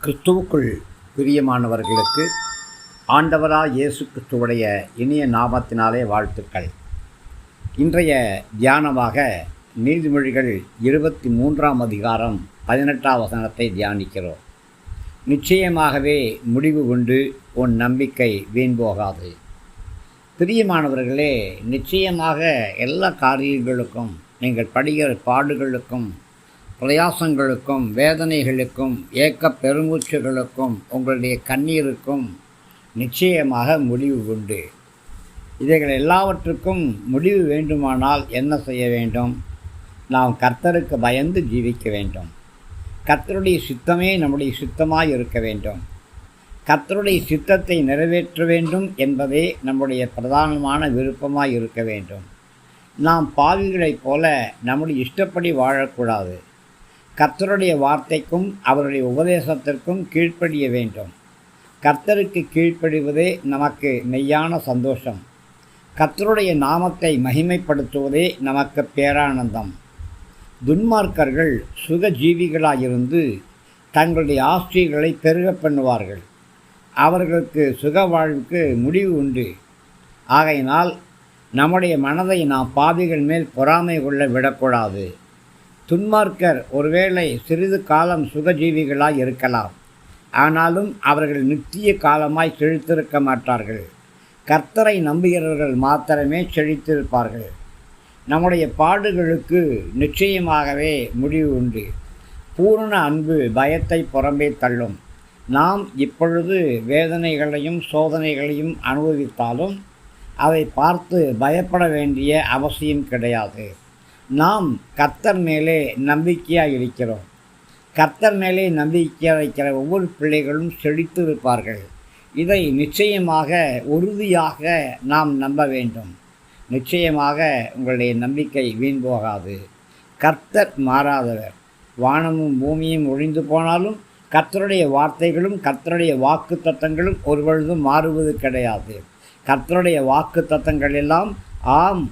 கிறிஸ்துவுக்குள் பிரியமானவர்களுக்கு ஆண்டவராய் இயேசு கிறிஸ்துவுடைய இனிய நாமத்தினாலே வாழ்த்துக்கள். இன்றைய தியானமாக நீதிமொழிகள் 23ஆம் அதிகாரம் 18ஆம் வசனத்தை தியானிக்கிறோம். நிச்சயமாகவே முடிவு உண்டு, உன் நம்பிக்கை வீண் போகாது. பிரியமானவர்களே, நிச்சயமாக எல்லா காரியங்களுக்கும், நீங்கள் படுகிற பாடுகளுக்கும், பிரயாசங்களுக்கும், வேதனைகளுக்கும், ஏக்க பெருமூச்சுகளுக்கும், உங்களுடைய கண்ணீருக்கும் நிச்சயமாக முடிவு உண்டு. இவைகள் எல்லாவற்றுக்கும் முடிவு வேண்டுமானால் என்ன செய்ய வேண்டும்? நாம் கர்த்தருக்கு பயந்து ஜீவிக்க வேண்டும். கர்த்தருடைய சித்தமே நம்முடைய சித்தமாய் இருக்க வேண்டும். கர்த்தருடைய சித்தத்தை நிறைவேற்ற வேண்டும் என்பதே நம்முடைய பிரதானமான விருப்பமாய் இருக்க வேண்டும். நாம் பாவிகளைப் போல நம்முடைய இஷ்டப்படி வாழக்கூடாது. கர்த்தருடைய வார்த்தைக்கும் அவருடைய உபதேசத்திற்கும் கீழ்ப்படிய வேண்டும். கர்த்தருக்கு கீழ்ப்படிவதே நமக்கு மெய்யான சந்தோஷம். கர்த்தருடைய நாமத்தை மகிமைப்படுத்துவதே நமக்கு பேரானந்தம். துன்மார்க்கர்கள் சுகஜீவிகளாயிருந்து தங்களுடைய ஆஸ்திகளை பெருக பண்ணுவார்கள். அவர்களுக்கு சுக வாழ்வுக்கு முடிவு உண்டு. ஆகையினால் நம்முடைய மனதை நாம் பாவிகள் மேல் பொறாமை கொள்ள விடக்கூடாது. துன்மார்க்கர் ஒருவேளை சிறிது காலம் சுகஜீவிகளாய் இருக்கலாம், ஆனாலும் அவர்கள் நித்திய காலமாய் செழித்திருக்க மாட்டார்கள். கர்த்தரை நம்புகிறவர்கள் மாத்திரமே செழித்திருப்பார்கள். நம்முடைய பாடுகளுக்கு நிச்சயமாகவே முடிவு உண்டு. பூரண அன்பு பயத்தை புறம்பே தள்ளும். நாம் இப்பொழுது வேதனைகளையும் சோதனைகளையும் அனுபவித்தாலும் அதை பார்த்து பயப்பட வேண்டிய அவசியம் கிடையாது. நாம் கர்த்தர் மேலே நம்பிக்கையாக இருக்கிறோம். கர்த்தர் மேலே நம்பிக்கையாக இருக்கிற ஒவ்வொரு பிள்ளைகளும் செழித்து இருப்பார்கள். இதை நிச்சயமாக உறுதியாக நாம் நம்ப வேண்டும். நிச்சயமாக உங்களுடைய நம்பிக்கை வீண் போகாது. கர்த்தர் மாறாதவர். வானமும் பூமியும் ஒழிந்து போனாலும் கர்த்தருடைய வார்த்தைகளும் கர்த்தருடைய வாக்கு தத்தங்களும் ஒருபொழுதும் மாறுவது கிடையாது. கர்த்தருடைய வாக்கு தத்தங்கள் எல்லாம் ஆம்,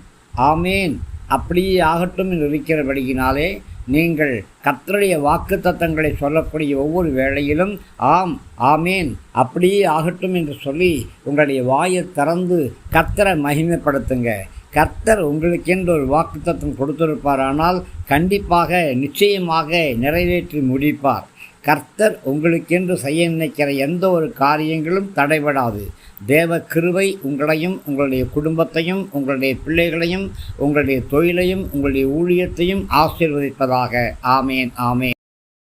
ஆமேன், அப்படியே ஆகட்டும் என்று இருக்கிறபடியினாலே நீங்கள் கர்த்தருடைய வாக்கு தத்தங்களை சொல்லக்கூடிய ஒவ்வொரு வேளையிலும் ஆம், ஆமேன், அப்படியே ஆகட்டும் என்று சொல்லி உங்களுடைய வாயை திறந்து கர்த்தரை மகிமைப்படுத்துங்க. கர்த்தர் உங்களுக்கென்று ஒரு வாக்கு தத்தம் கொடுத்திருப்பாரானால் கண்டிப்பாக நிச்சயமாக நிறைவேற்றி முடிப்பார். கர்த்தர் உங்களுக்கென்று செய்ய நினைக்கிற எந்த ஒரு காரியங்களும் தடைபடாது. தேவ கிருபை உங்களையும் உங்களுடைய குடும்பத்தையும் உங்களுடைய பிள்ளைகளையும் உங்களுடைய தொழிலையும் உங்களுடைய ஊழியத்தையும் ஆசீர்வதிப்பதாக. ஆமேன், ஆமேன்.